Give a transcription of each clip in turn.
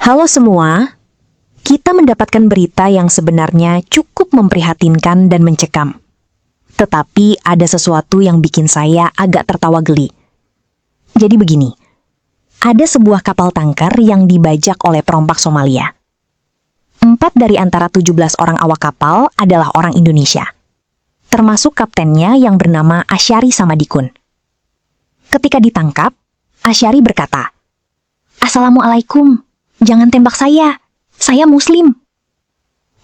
Halo semua, kita mendapatkan berita yang sebenarnya cukup memprihatinkan dan mencekam. Tetapi ada sesuatu yang bikin saya agak tertawa geli. Jadi begini, ada sebuah kapal tanker yang dibajak oleh perompak Somalia. 4 dari antara 17 orang awak kapal adalah orang Indonesia, termasuk kaptennya yang bernama Asyari Samadikun. Ketika ditangkap, Asyari berkata, "Assalamualaikum, jangan tembak saya Muslim."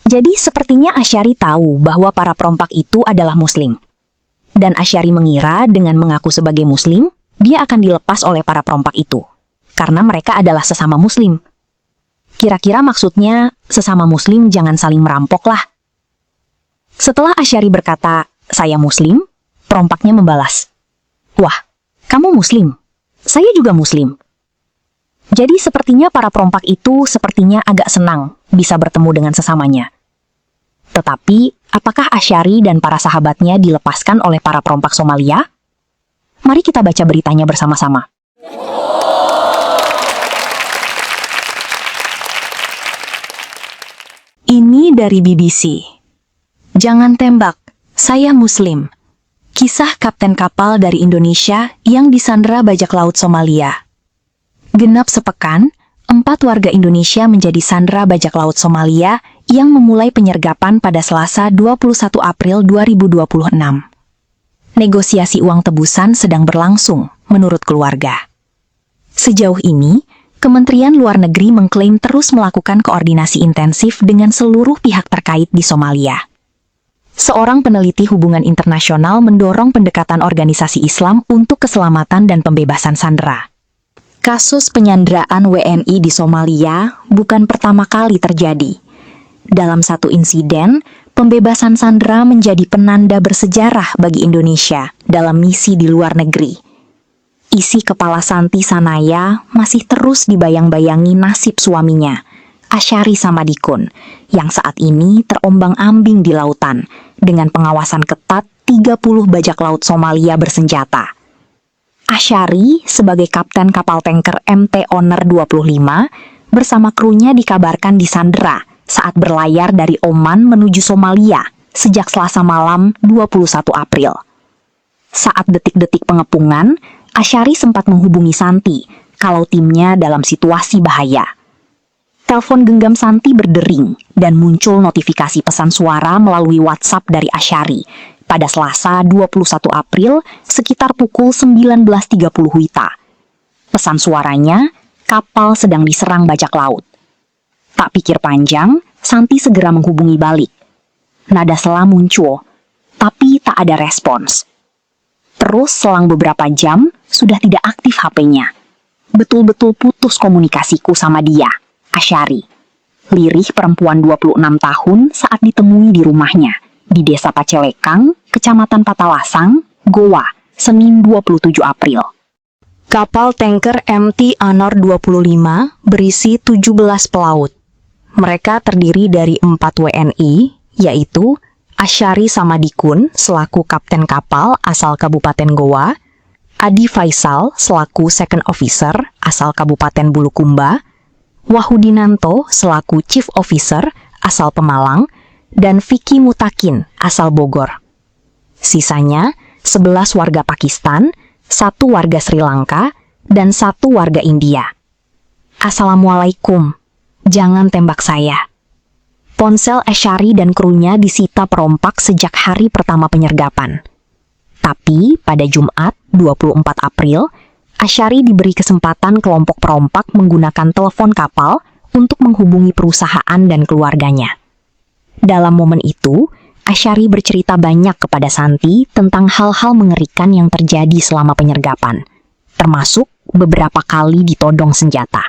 Jadi sepertinya Asyari tahu bahwa para perompak itu adalah Muslim. Dan Asyari mengira dengan mengaku sebagai Muslim, dia akan dilepas oleh para perompak itu, karena mereka adalah sesama Muslim. Kira-kira maksudnya, sesama Muslim jangan saling merampok lah. Setelah Asyari berkata, "Saya Muslim," perompaknya membalas, "Wah, kamu Muslim? Saya juga Muslim." Jadi sepertinya para perompak itu sepertinya agak senang bisa bertemu dengan sesamanya. Tetapi, apakah Asyari dan para sahabatnya dilepaskan oleh para perompak Somalia? Mari kita baca beritanya bersama-sama. Ini dari BBC. Jangan tembak, saya Muslim. Kisah kapten kapal dari Indonesia yang disandra bajak laut Somalia. Genap sepekan, 4 warga Indonesia menjadi sandra bajak laut Somalia yang memulai penyergapan pada Selasa 21 April 2026. Negosiasi uang tebusan sedang berlangsung, menurut keluarga. Sejauh ini, Kementerian Luar Negeri mengklaim terus melakukan koordinasi intensif dengan seluruh pihak terkait di Somalia. Seorang peneliti hubungan internasional mendorong pendekatan organisasi Islam untuk keselamatan dan pembebasan sandera. Kasus penyanderaan WNI di Somalia bukan pertama kali terjadi. Dalam satu insiden, pembebasan sandera menjadi penanda bersejarah bagi Indonesia dalam misi di luar negeri. Isi kepala Santi Sanaya masih terus dibayang-bayangi nasib suaminya, Asyari Samadikun, yang saat ini terombang-ambing di lautan dengan pengawasan ketat 30 bajak laut Somalia bersenjata. Asyari sebagai kapten kapal tanker MT Honor 25 bersama krunya dikabarkan disandera saat berlayar dari Oman menuju Somalia sejak Selasa malam 21 April. Saat detik-detik pengepungan, Asyari sempat menghubungi Santi kalau timnya dalam situasi bahaya. Telepon genggam Santi berdering dan muncul notifikasi pesan suara melalui WhatsApp dari Asyari pada Selasa 21 April sekitar pukul 19.30 WITA. Pesan suaranya, kapal sedang diserang bajak laut. Tak pikir panjang, Santi segera menghubungi balik. Nada sela muncul, tapi tak ada respons. Terus selang beberapa jam, sudah tidak aktif HP-nya. Betul-betul putus komunikasiku sama dia, Asyari. Lirih perempuan 26 tahun saat ditemui di rumahnya, di Desa Pacelekang, Kecamatan Patalasang, Goa, Senin 27 April. Kapal tanker MT Honor 25 berisi 17 pelaut. Mereka terdiri dari 4 WNI, yaitu Asyari Samadikun selaku kapten kapal asal Kabupaten Goa, Adi Faisal selaku second officer asal Kabupaten Bulukumba, Wahudinanto selaku chief officer asal Pemalang, dan Vicky Mutakin asal Bogor. Sisanya 11 warga Pakistan, 1 warga Sri Lanka, dan 1 warga India. Assalamualaikum, jangan tembak saya. Ponsel Asyari dan krunya disita perompak sejak hari pertama penyergapan. Tapi pada Jumat 24 April, Asyari diberi kesempatan kelompok perompak menggunakan telepon kapal untuk menghubungi perusahaan dan keluarganya. Dalam momen itu, Asyari bercerita banyak kepada Santi tentang hal-hal mengerikan yang terjadi selama penyergapan, termasuk beberapa kali ditodong senjata.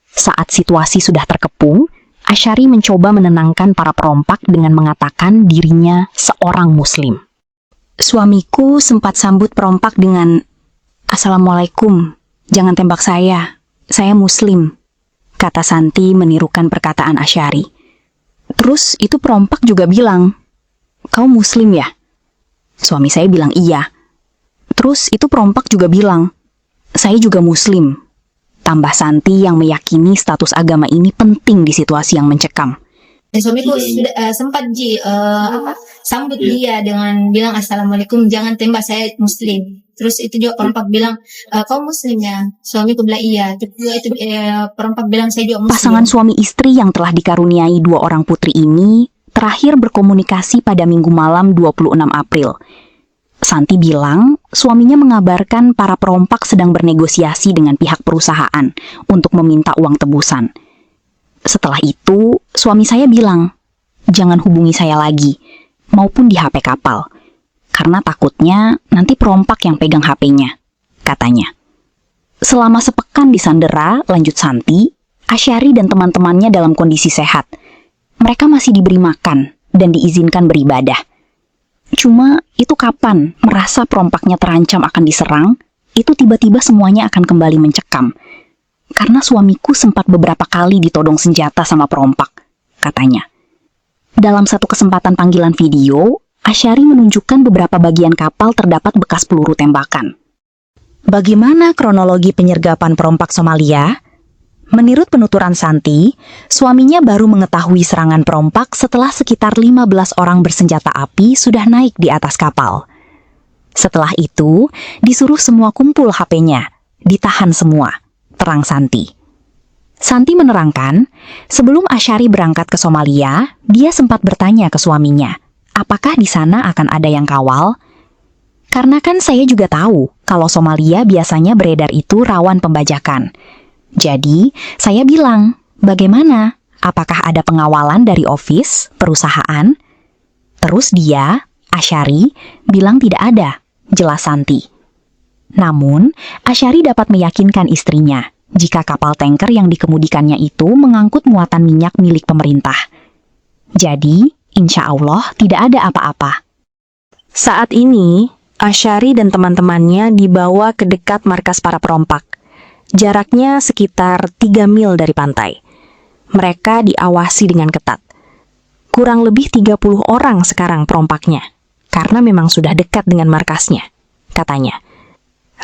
Saat situasi sudah terkepung, Asyari mencoba menenangkan para perompak dengan mengatakan dirinya seorang Muslim. Suamiku sempat sambut perompak dengan, "Assalamualaikum, jangan tembak saya Muslim," kata Santi menirukan perkataan Asyari. Terus itu perompak juga bilang, "Kau Muslim ya?" Suami saya bilang iya. Terus itu perompak juga bilang, "Saya juga Muslim." Tambah Santi yang meyakini status agama ini penting di situasi yang mencekam. Dan suamiku sudah sempat sambut dia dengan bilang assalamualaikum, jangan tembak, saya muslim. Terus itu juga perempat bilang kau muslim ya? Suamiku bilang iya. Terus itu perempat bilang saya juga muslim. Pasangan suami istri yang telah dikaruniai 2 orang putri ini terakhir berkomunikasi pada Minggu malam 26 April. Santi bilang suaminya mengabarkan para perompak sedang bernegosiasi dengan pihak perusahaan untuk meminta uang tebusan. Setelah itu, suami saya bilang, jangan hubungi saya lagi, maupun di HP kapal, karena takutnya nanti perompak yang pegang HP-nya, katanya. Selama sepekan disandera, lanjut Santi, Asyari dan teman-temannya dalam kondisi sehat. Mereka masih diberi makan dan diizinkan beribadah. Cuma itu kapan merasa perompaknya terancam akan diserang, itu tiba-tiba semuanya akan kembali mencekam. Karena suamiku sempat beberapa kali ditodong senjata sama perompak, katanya. Dalam satu kesempatan panggilan video, Asyari menunjukkan beberapa bagian kapal terdapat bekas peluru tembakan. Bagaimana kronologi penyergapan perompak Somalia? Menurut penuturan Santi, suaminya baru mengetahui serangan perompak setelah sekitar 15 orang bersenjata api sudah naik di atas kapal. Setelah itu, disuruh semua kumpul HP-nya, ditahan semua, terang Santi. Santi menerangkan, sebelum Asyari berangkat ke Somalia, dia sempat bertanya ke suaminya, apakah di sana akan ada yang kawal? Karena kan saya juga tahu kalau Somalia biasanya beredar itu rawan pembajakan. Jadi, saya bilang, bagaimana? Apakah ada pengawalan dari office, perusahaan? Terus dia, Asyari, bilang tidak ada, jelas Santi. Namun, Asyari dapat meyakinkan istrinya jika kapal tanker yang dikemudikannya itu mengangkut muatan minyak milik pemerintah. Jadi, insya Allah tidak ada apa-apa. Saat ini, Asyari dan teman-temannya dibawa ke dekat markas para perompak. Jaraknya sekitar 3 mil dari pantai. Mereka diawasi dengan ketat. Kurang lebih 30 orang sekarang perompaknya, karena memang sudah dekat dengan markasnya, katanya.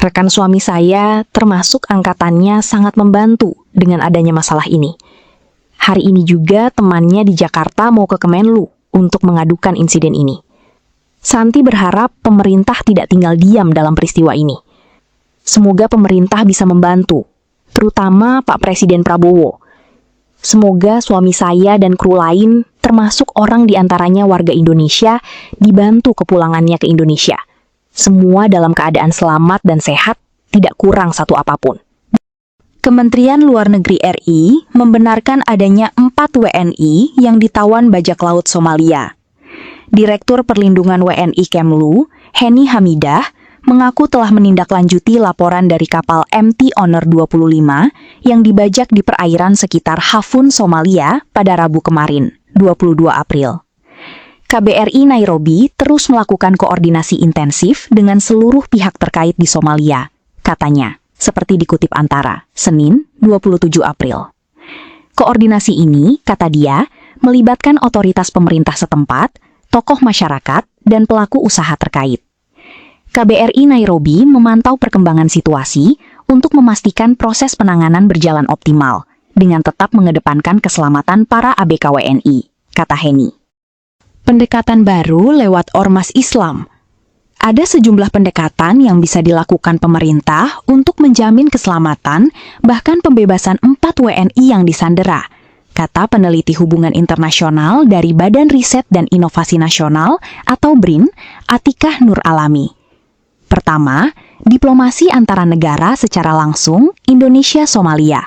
Rekan suami saya, termasuk angkatannya, sangat membantu dengan adanya masalah ini. Hari ini juga temannya di Jakarta mau ke Kemenlu untuk mengadukan insiden ini. Santi berharap pemerintah tidak tinggal diam dalam peristiwa ini. Semoga pemerintah bisa membantu, terutama Pak Presiden Prabowo. Semoga suami saya dan kru lain, termasuk orang diantaranya warga Indonesia, dibantu kepulangannya ke Indonesia. Semua dalam keadaan selamat dan sehat, tidak kurang satu apapun. Kementerian Luar Negeri RI membenarkan adanya 4 WNI yang ditawan bajak laut Somalia. Direktur Perlindungan WNI Kemlu, Heni Hamidah, mengaku telah menindaklanjuti laporan dari kapal MT Honor 25 yang dibajak di perairan sekitar Hafun, Somalia pada Rabu kemarin, 22 April. KBRI Nairobi terus melakukan koordinasi intensif dengan seluruh pihak terkait di Somalia, katanya, seperti dikutip Antara, Senin, 27 April. Koordinasi ini, kata dia, melibatkan otoritas pemerintah setempat, tokoh masyarakat, dan pelaku usaha terkait. KBRI Nairobi memantau perkembangan situasi untuk memastikan proses penanganan berjalan optimal dengan tetap mengedepankan keselamatan para ABK WNI, kata Heni. Pendekatan baru lewat Ormas Islam. Ada sejumlah pendekatan yang bisa dilakukan pemerintah untuk menjamin keselamatan bahkan pembebasan 4 WNI yang disandera, kata peneliti hubungan internasional dari Badan Riset dan Inovasi Nasional atau BRIN, Atikah Nur Alami. Pertama, diplomasi antara negara secara langsung Indonesia-Somalia.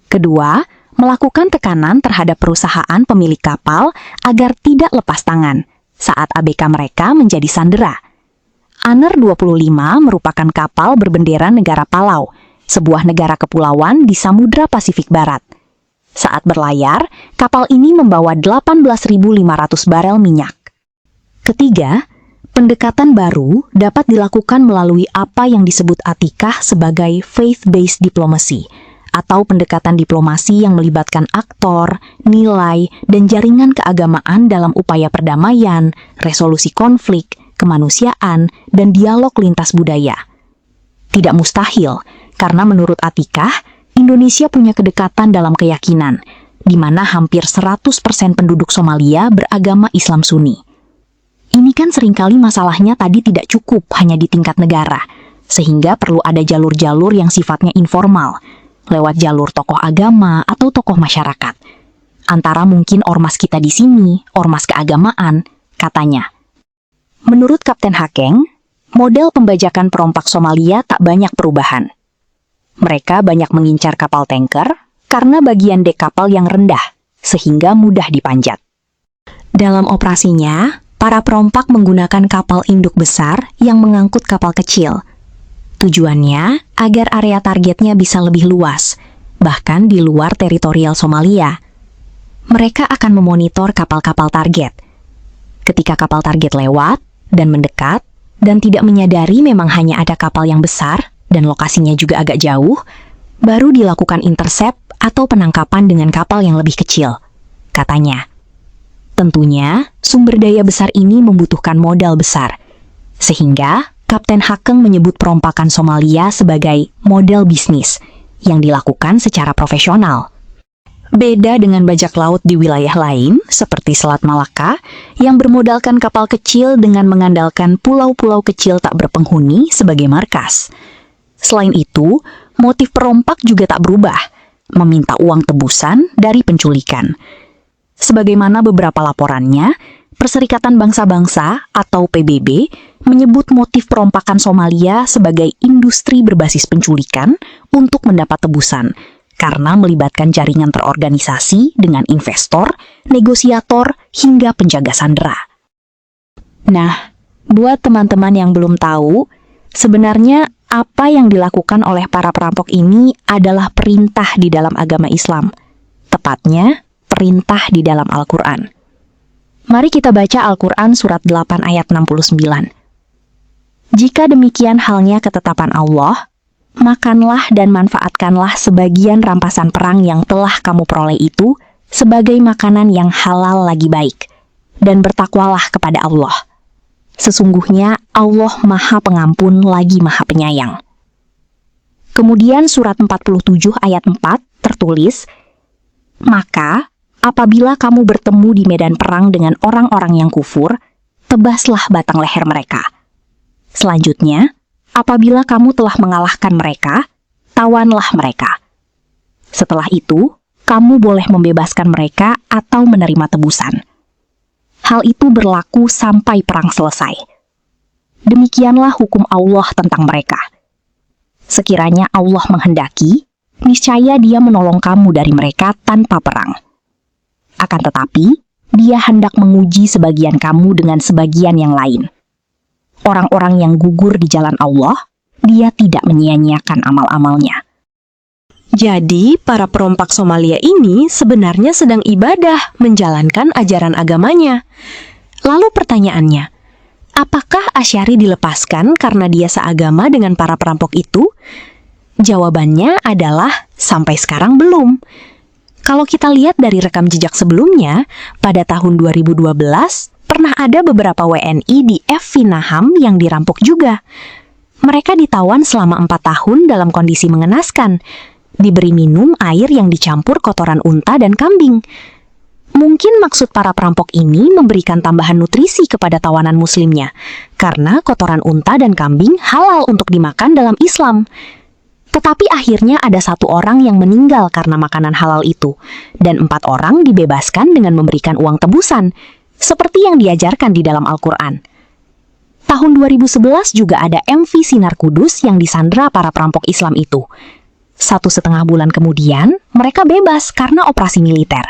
Kedua, melakukan tekanan terhadap perusahaan pemilik kapal agar tidak lepas tangan saat ABK mereka menjadi sandera. Honor 25 merupakan kapal berbendera negara Palau, sebuah negara kepulauan di Samudra Pasifik Barat. Saat berlayar, kapal ini membawa 18.500 barel minyak. Ketiga, pendekatan baru dapat dilakukan melalui apa yang disebut Atikah sebagai faith-based diplomacy, atau pendekatan diplomasi yang melibatkan aktor, nilai, dan jaringan keagamaan dalam upaya perdamaian, resolusi konflik, kemanusiaan, dan dialog lintas budaya. Tidak mustahil, karena menurut Atikah, Indonesia punya kedekatan dalam keyakinan, di mana hampir 100% penduduk Somalia beragama Islam Sunni. Ini kan seringkali masalahnya tadi tidak cukup hanya di tingkat negara, sehingga perlu ada jalur-jalur yang sifatnya informal, lewat jalur tokoh agama atau tokoh masyarakat. Antara mungkin ormas kita di sini, ormas keagamaan, katanya. Menurut Kapten Hakeng, model pembajakan perompak Somalia tak banyak perubahan. Mereka banyak mengincar kapal tanker karena bagian dek kapal yang rendah, sehingga mudah dipanjat. Dalam operasinya, para perompak menggunakan kapal induk besar yang mengangkut kapal kecil. Tujuannya agar area targetnya bisa lebih luas, bahkan di luar teritorial Somalia. Mereka akan memonitor kapal-kapal target. Ketika kapal target lewat dan mendekat, dan tidak menyadari memang hanya ada kapal yang besar dan lokasinya juga agak jauh, baru dilakukan intercept atau penangkapan dengan kapal yang lebih kecil, katanya. Tentunya, sumber daya besar ini membutuhkan modal besar, sehingga Kapten Hakeng menyebut perompakan Somalia sebagai model bisnis yang dilakukan secara profesional. Beda dengan bajak laut di wilayah lain, seperti Selat Malaka, yang bermodalkan kapal kecil dengan mengandalkan pulau-pulau kecil tak berpenghuni sebagai markas. Selain itu, motif perompak juga tak berubah, meminta uang tebusan dari penculikan. Sebagaimana beberapa laporannya, Perserikatan Bangsa-Bangsa atau PBB menyebut motif perompakan Somalia sebagai industri berbasis penculikan untuk mendapat tebusan, karena melibatkan jaringan terorganisasi dengan investor, negosiator, hingga penjaga sandera. Nah, buat teman-teman yang belum tahu, sebenarnya apa yang dilakukan oleh para perampok ini adalah perintah di dalam agama Islam. Tepatnya, perintah di dalam Al-Quran. Mari kita baca Al-Quran surat 8 ayat 69. Jika demikian halnya ketetapan Allah, makanlah dan manfaatkanlah sebagian rampasan perang yang telah kamu peroleh itu sebagai makanan yang halal lagi baik, dan bertakwalah kepada Allah. Sesungguhnya Allah Maha Pengampun lagi Maha Penyayang. Kemudian surat 47 ayat 4 tertulis, maka apabila kamu bertemu di medan perang dengan orang-orang yang kufur, tebaslah batang leher mereka. Selanjutnya, apabila kamu telah mengalahkan mereka, tawanlah mereka. Setelah itu, kamu boleh membebaskan mereka atau menerima tebusan. Hal itu berlaku sampai perang selesai. Demikianlah hukum Allah tentang mereka. Sekiranya Allah menghendaki, niscaya Dia menolong kamu dari mereka tanpa perang. Akan tetapi, Dia hendak menguji sebagian kamu dengan sebagian yang lain. Orang-orang yang gugur di jalan Allah, Dia tidak menyia-nyiakan amal-amalnya. Jadi, para perompak Somalia ini sebenarnya sedang ibadah menjalankan ajaran agamanya. Lalu pertanyaannya, apakah Asy'ari dilepaskan karena dia seagama dengan para perampok itu? Jawabannya adalah sampai sekarang belum. Kalau kita lihat dari rekam jejak sebelumnya, pada tahun 2012, pernah ada beberapa WNI di FV Naham yang dirampok juga. Mereka ditawan selama 4 tahun dalam kondisi mengenaskan, diberi minum air yang dicampur kotoran unta dan kambing. Mungkin maksud para perampok ini memberikan tambahan nutrisi kepada tawanan muslimnya, karena kotoran unta dan kambing halal untuk dimakan dalam Islam. Tetapi akhirnya ada 1 orang yang meninggal karena makanan halal itu, dan 4 orang dibebaskan dengan memberikan uang tebusan, seperti yang diajarkan di dalam Al-Quran. Tahun 2011 juga ada MV Sinar Kudus yang disandra para perampok Islam itu. 1,5 bulan kemudian, mereka bebas karena operasi militer.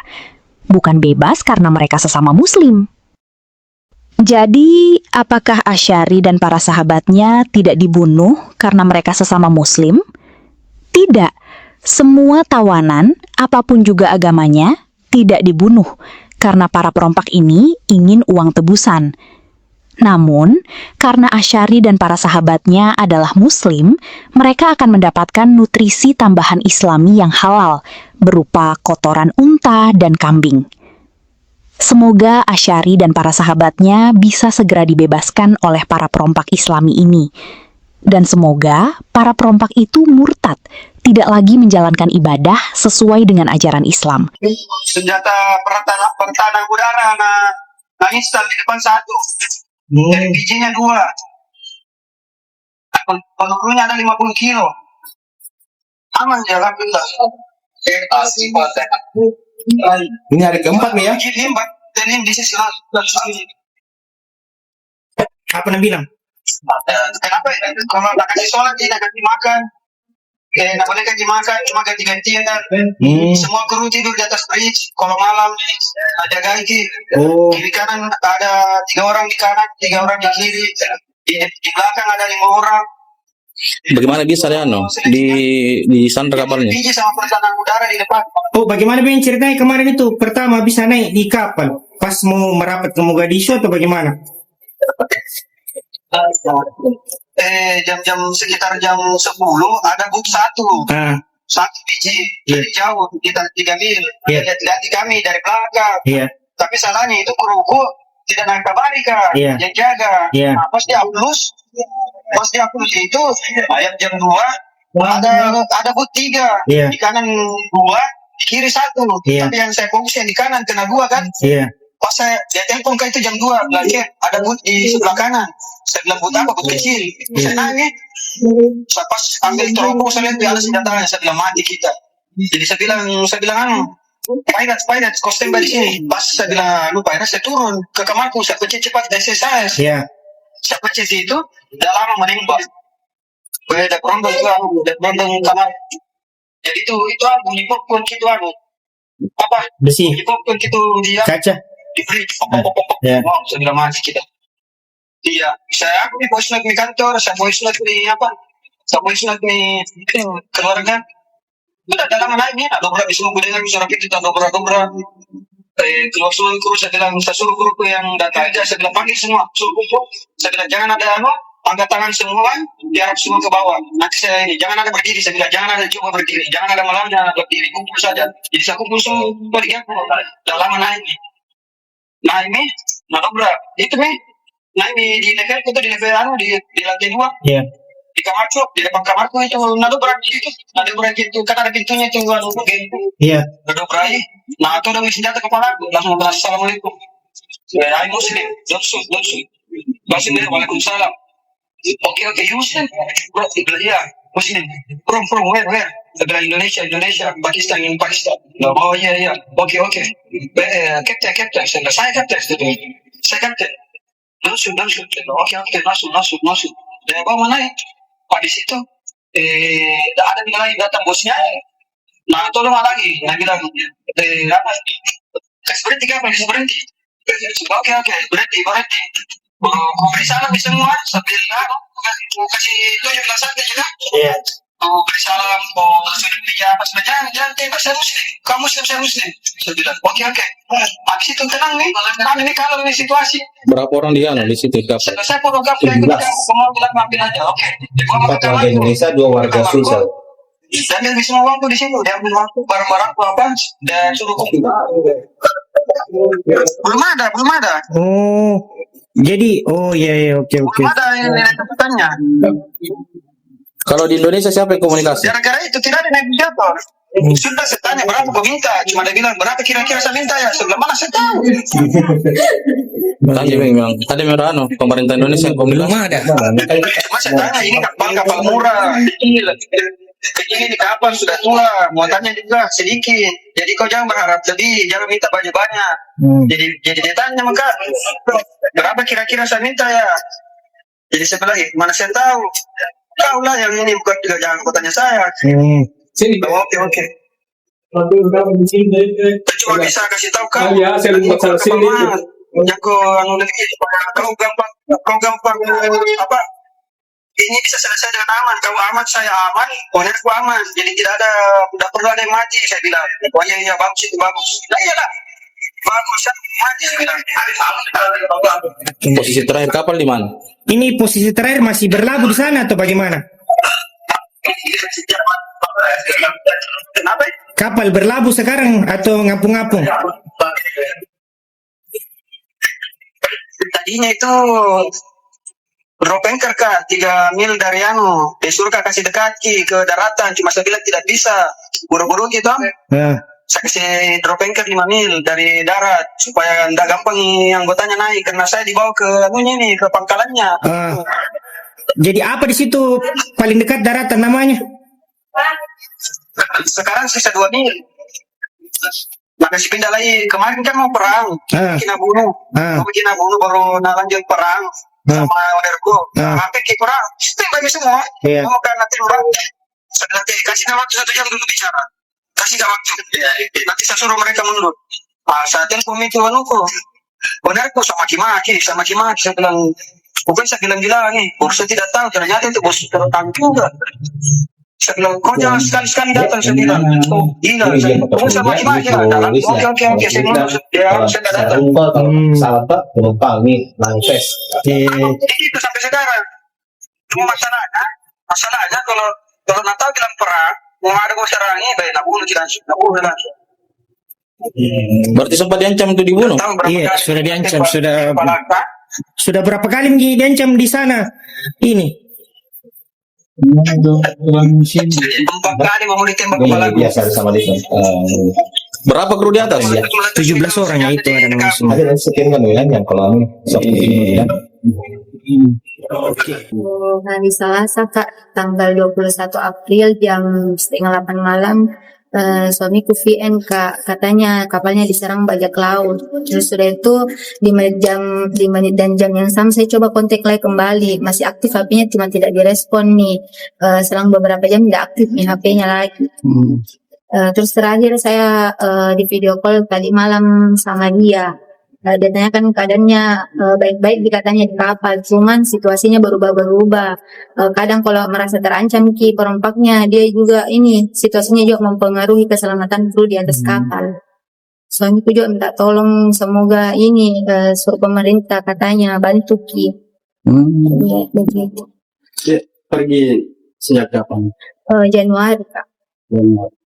Bukan bebas karena mereka sesama muslim. Jadi, apakah Asy'ari dan para sahabatnya tidak dibunuh karena mereka sesama muslim? Tidak, semua tawanan, apapun juga agamanya, tidak dibunuh karena para perompak ini ingin uang tebusan. Namun, karena Asy'ari dan para sahabatnya adalah muslim, mereka akan mendapatkan nutrisi tambahan Islami yang halal, berupa kotoran unta dan kambing. Semoga Asy'ari dan para sahabatnya bisa segera dibebaskan oleh para perompak Islami ini. Dan semoga para perompak itu murtad, tidak lagi menjalankan ibadah sesuai dengan ajaran Islam. Senjata pertahanan udara nah install di depan satu. Dari bijinya 2. Pelurunya ada 50 kilo. Aman ya, alhamdulillah. Ini hari keempat nih ya? Dan ini di sisi lain. Apa yang bilang? Kenapa? Kalau nak kasih sholat tidak ganti makan. Nak boleh ganti makan, cuma ganti-gantian kan. Semua kru tidur di atas bridge. Kalau malam ada ganti. Kiri kanan ada 3 orang di kanan, 3 orang di kiri. Di belakang ada 5 orang. Bagaimana bisa ya di sandra kapalnya? Biji sama pertahanan udara di depan. Oh, bagaimana Bang ceritanya kemarin itu? Pertama bisa naik di kapal pas mau merapat ke Mogadishu atau bagaimana? Jam-jam sekitar jam 10 ada buk satu biji dari jauh kita 3 mil. Lihat kami dari belakang. Tapi salahnya itu kruku tidak naik kabari kan, yang jaga. Nah, pas dia plus itu ayam jam 2 ada but 3 di kanan 2 di kiri 1. Tapi yang saya fokus yang di kanan kena 2 kan. Pas saya dia telepon ke itu jam 2 lagi ada but di sebelah kanan. Saya bilang but apa? But kecil. Saya nanya. Saya pas ambil teropong saya lihat dia ada senjatanya. Saya bilang mati kita. Jadi saya bilang Pilot, kau standby di sini. Pas saya bilang lupa, saya turun ke kamarku, saya pencet cepat SSIS. Saya pencet itu, udah lama menembak. Ada berondong juga, ada berondong kamar. Jadi itu bunyi popcorn gitu apa? Besi. Bunyi popcorn gitu dia. Kaca. Diberi wow, saya bilang mati kita. Iya, aku di voice note di kantor, saya voice note di apa? Saya voice note di keluarga. Udah dalam naik ni, dobra di semua dengan suara kita dobra. Keluar semua kru, saya bilang saya suruh kru yang datang aja, saya bilang panggil semua, suruh kru, saya bilang jangan ada angkat tangan semua, diarap semua ke bawah. Nanti saya ini jangan ada berdiri, saya bilang jangan ada coba berdiri, jangan ada malam, jangan ada berdiri, kumpul saja. Jadi saya kumpul semua di dia, udah lama naik nih, dobra itu nih, naik di level itu di level di lantai 2. Di kamarku, di depan kamarku itu nado berarti itu kan ada pintunya itu nado nah itu udah senjata kepala aku langsung bilang assalamualaikum I Muslim don't shoot Muslim waalaikumsalam okay you Muslim bro iya Muslim from where saya bilang Indonesia Pakistan oh iya okay captain saya captain don't shoot okay masuk dari bawah naik di situ ada bilang datang bosnya nah tolong lagi nah bilang berhenti oke berhenti beri salam di semua sambil kasih tunjuk saja juga beri salam sudah pijak pas jangan tembak saya muslim kamu muslim saya muslim saya bilang oke habis itu tenang nih kalau ini situasi Berapa orang di situ? saya fotografi yang mau bilang mampir aja oke 4 warga Indonesia, 2 warga Sulsel. Dan dia bisa waktu di situ, dia ambil waktu barang-barang apa dan suruh belum ada. Oh, jadi iya oke. Belum ada yang tuntutannya. Kalau di Indonesia siapa yang komunikasi? Gara-gara itu tidak ada negosiator. Sudah saya tanya berapa kau minta, cuma dia bilang berapa kira-kira saya minta ya, sebelah mana saya tahu. Tadi memang pemerintah Indonesia yang komunikasi. Belum ada. Cuma saya tanya ini kapal murah, kecil ini kapal sudah tua, muatannya juga sedikit. Jadi kau jangan berharap lebih, jangan minta banyak-banyak. Jadi dia tanya maka berapa kira-kira saya minta ya. Jadi saya bilang mana saya tahu. Kau lah yang ini bukan jangan kau tanya saya. Oke. Cuma bisa kasih tahu kau. Saya lupa salah sini. Yang kau gampang apa? Ini bisa selesai dengan aman. Kau aman, saya aman, ownerku aman. Jadi tidak perlu ada yang mati. Saya bilang, iya bagus itu bagus. Nah iyalah, bagus mati. Saya bilang. Posisi terakhir kapal di mana? Ini posisi terakhir masih berlabuh di sana atau bagaimana? Kenapa? Kapal berlabuh sekarang atau ngapung-ngapung? Tadinya itu drop anchor kak 3 mil dari dia suruh kak kasih dekati ke daratan, cuma saya bilang tidak bisa, buru-buru gitu. Ah, Saya kasih drop anchor 5 mil dari darat supaya nggak gampang anggotanya naik, karena saya dibawa ke ke pangkalannya. ah. Jadi apa di situ paling dekat daratan namanya? Sekarang sisa 2 mil. Makasih pindah lagi. Kemarin kan mau perang. Ah. Kina bunuh. Ah. Mau kina bunuh baru lanjut perang sama Odergo. Ah. HP ke kurang. Tembak semua. Iya. Mau karena tembak. Nanti kasih waktu 1 jam dulu bicara. Kasih waktu. Nanti saya suruh mereka mundur. Saat itu itu anuku. Odergo sama maki-maki. Saya bilang, bukan saya bilang nih. Saya tidak tahu. Ternyata itu bos tertangkap juga. Saya bilang, kau jangan sekali-sekali datang. Saya bilang, oh gila. Kamu sama maki-maki. Oke. Saya bilang, saya tidak datang. Salah Pak, penumpang nih, manifest. Itu sampai sekarang. Cuma masalahnya kalau Natal bilang perang, mau ada gue serangi, baik nak bunuh langsung. Berarti sempat diancam untuk dibunuh. Tahu berapa Iya, kali sudah diancam, tembak sudah. kepala, Kak? Sudah berapa kali diancam di sana? Ini. 4 kali mau ditembak kepala gue. Biasa sama dia. Berapa kru di atas? 17 orang ya itu ada nama semua. Ada sekian kan yang kalau ini Hari Selasa Kak, tanggal 21 April jam setengah 8 malam, suamiku VN Kak, katanya kapalnya diserang bajak laut. Terus sudah itu di menit dan jam yang sama saya coba kontak lagi kembali, masih aktif HP-nya cuma tidak direspon nih. Selang beberapa jam tidak aktif nih HP-nya lagi. Terus terakhir saya di video call tadi malam sama dia. Dia tanyakan keadaannya baik-baik, dikatanya di kapal, cuman situasinya berubah-berubah. Kadang kalau merasa terancam perompaknya, dia juga situasinya juga mempengaruhi keselamatan kru di atas kapal. Soalnya juga minta tolong, semoga suruh pemerintah katanya bantu Ya, begitu. Pergi sejak kapan? Januari Kak,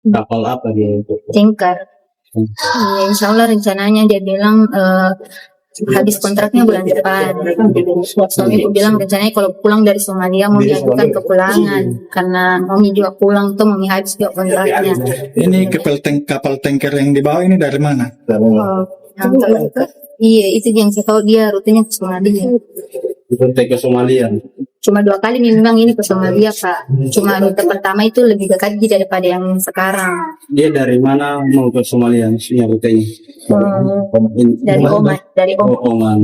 Kapal apa dia itu? Tanker. Ya, insya Allah rencananya dia bilang habis kontraknya bulan depan. Suamiku bilang rencananya kalau pulang dari Somalia mau diajukan kepulangan karena Mami juga pulang tuh, Mami habis juga kontraknya. Ini kapal tanker yang dibawa ini dari mana? Iya, itu yang saya tahu, dia rutenya ke Somalia. Rute ke Somalia. Cuma 2 kali memang ini ke Somalia Pak. Cuma rute pertama itu lebih dekat daripada yang sekarang. Dia dari mana mau ke Somalia? Rutenya? Dari Oman. Oman.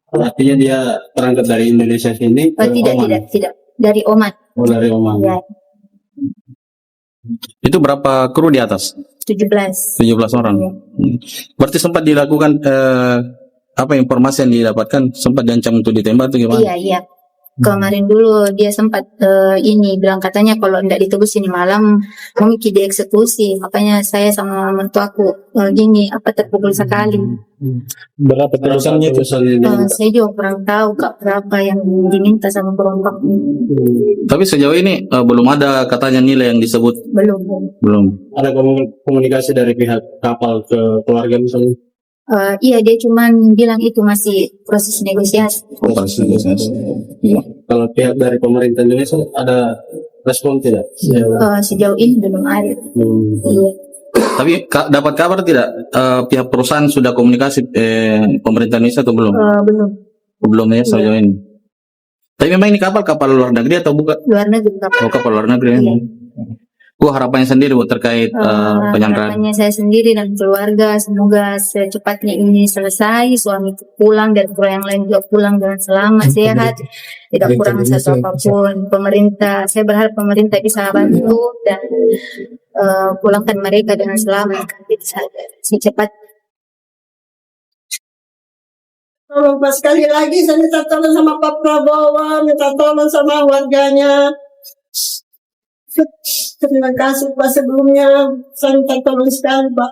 Artinya dia berangkat dari Indonesia sini ke Oman. Tidak. Dari Oman. Oh, dari Oman. Ya, Itu berapa kru di atas? 17. 17 orang. Berarti sempat dilakukan informasi yang didapatkan, sempat diancam untuk ditembak itu gimana? Iya. Kemarin dulu dia sempat bilang katanya kalau tidak ditebus ini malam mungkin dieksekusi. Makanya saya sama mentuaku terpukul sekali. Berapa terusannya itu? Saya juga kurang tahu Kak berapa yang diminta sama perompak. Tapi sejauh ini belum ada katanya nilai yang disebut. Belum. Ada komunikasi dari pihak kapal ke keluarga misalnya? Iya, dia cuman bilang itu masih proses negosiasi. Kalau pihak dari pemerintah Indonesia ada respon tidak? Sejauh ini belum ada. Iya. Tapi dapat kabar tidak pihak perusahaan sudah komunikasi pemerintah Indonesia atau belum? Belum. Belum ya sejauh ini. Tapi memang ini kapal luar negeri atau bukan? Luar negeri kapal. Oh, kapal luar negeri. Iya. Harapannya sendiri buat terkait penyanderaan. Harapannya saya sendiri dan keluarga semoga secepatnya ini selesai, suami pulang dan kru yang lain juga pulang dengan selamat, sehat, tidak kurang satu apapun. Pemerintah, saya berharap pemerintah bisa bantu dan pulangkan mereka dengan selamat. Itu saja, secepat. Sekali lagi saya minta tolong sama Pak Prabowo, minta tolong sama warganya. Terima kasih Pak, sebelumnya saya minta tolong sekali Pak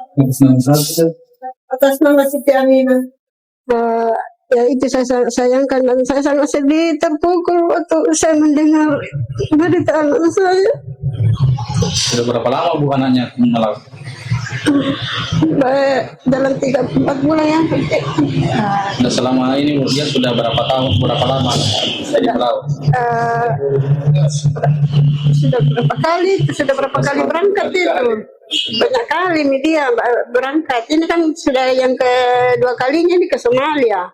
atas nama Siti Aminah. Ya itu saya sayangkan dan saya sangat sedih, terpukul waktu saya mendengar berita anak saya. Sudah berapa lama bukan hanya menolak? dalam 3-4 bulan ya. Nah, selama ini dia sudah berapa lama di pelaut? Sudah berapa kali berangkat itu. Banyak kali media berangkat. Ini kan sudah yang kedua kalinya ke Somalia.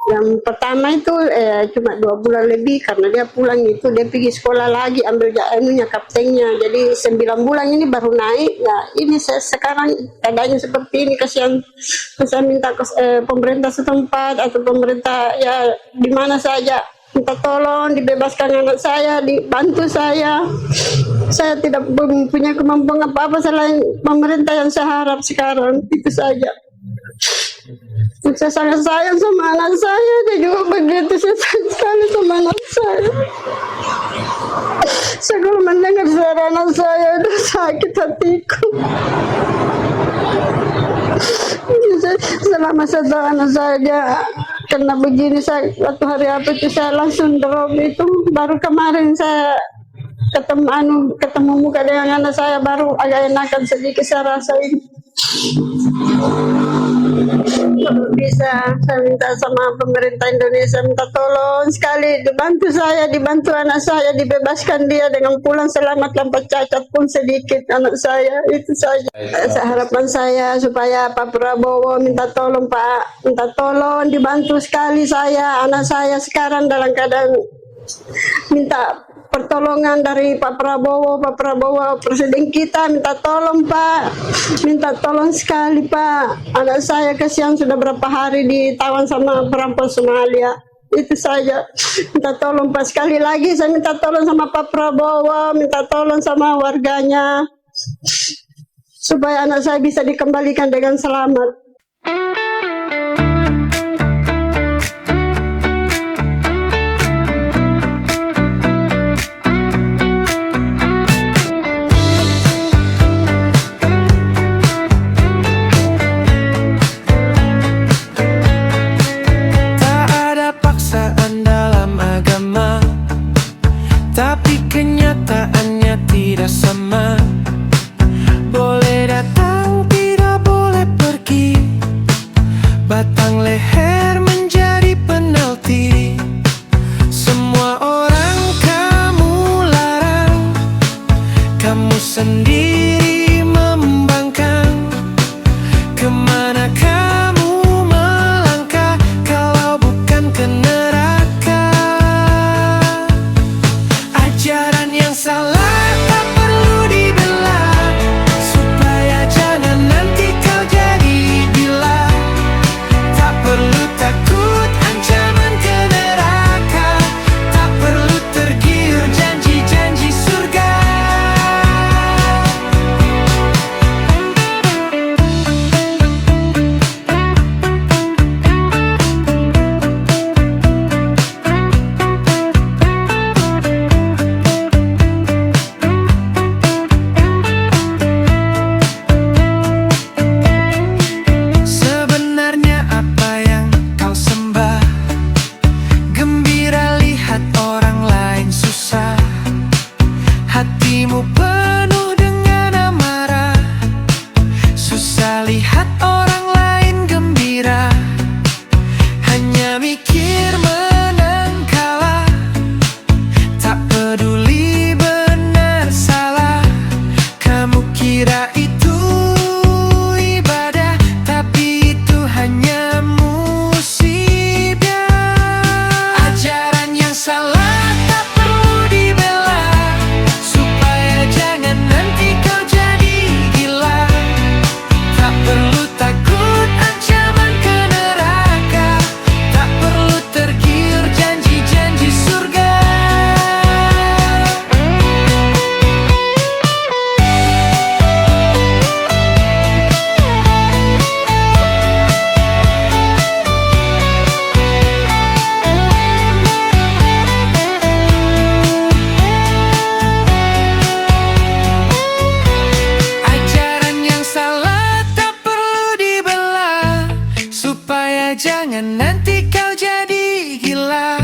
Yang pertama itu cuma 2 bulan lebih karena dia pulang itu dia pergi sekolah lagi ambil kaptennya. Jadi 9 bulan ini baru naik. Nah ini sekarang keadaannya seperti ini. Kasihan saya minta pemerintah setempat atau pemerintah ya di mana saja minta tolong dibebaskan anak saya, dibantu saya. Saya tidak mempunyai kemampuan apa-apa selain pemerintah yang saya harap sekarang itu saja. Saya sangat sayang sama anak saya, dia juga begitu, saya sayang sekali sama anak saya. Saya kalau mendengar suara anak saya, udah sakit hatiku. Selama saya tahu anak saya dia kena begini, waktu hari apa itu saya langsung drop itu. Baru kemarin saya ketemu muka dengan anak saya, baru agak enakan sedikit saya rasain. Kalau bisa saya minta sama pemerintah Indonesia, minta tolong sekali dibantu anak saya, dibebaskan dia dengan pulang selamat tanpa cacat pun sedikit anak saya. Itu saja harapan saya, supaya Pak Prabowo minta tolong dibantu sekali saya, anak saya sekarang dalam keadaan minta pertolongan dari Pak Prabowo presiden kita, minta tolong Pak, minta tolong sekali Pak, anak saya kasihan sudah berapa hari ditawan sama perampok Somalia. Itu saja, minta tolong Pak, sekali lagi saya minta tolong sama Pak Prabowo, minta tolong sama warganya supaya anak saya bisa dikembalikan dengan selamat. Tapi kenyataannya tidak sama. Boleh datang, tidak boleh pergi. Batang leher menjadi penalti. Semua orang kamu larang, kamu sendiri membangkang. Kemana kamu melangkah kalau bukan ke neraka? Ajaran yang salah tak perlu dibela, supaya jangan nanti kau jadi gila. Tak perlu takut ancaman ke neraka, tak perlu tergiur janji-janji surga. Sebenarnya apa yang kau sembah? Gembira lihat orang lain susah, hatimu penuh dengan amarah. Susah lihat orang lain gembira, hanya mikir menang kalah. Tak peduli benar salah, kamu kira itu ibadah, tapi itu hanya musibah. Ajaran yang salah tak perlu dibela, supaya jangan nanti kau jadi gila. Tak perlu takut ancaman ke neraka, tak perlu tergiur janji-janji surga. Ajaran yang salah tak perlu dibela, supaya jangan nanti kau jadi gila.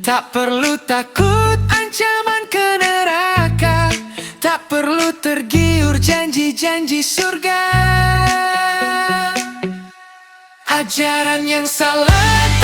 Tak perlu takut ancaman ke neraka, tak perlu perlu tergiur janji-janji surga. Ajaran yang salah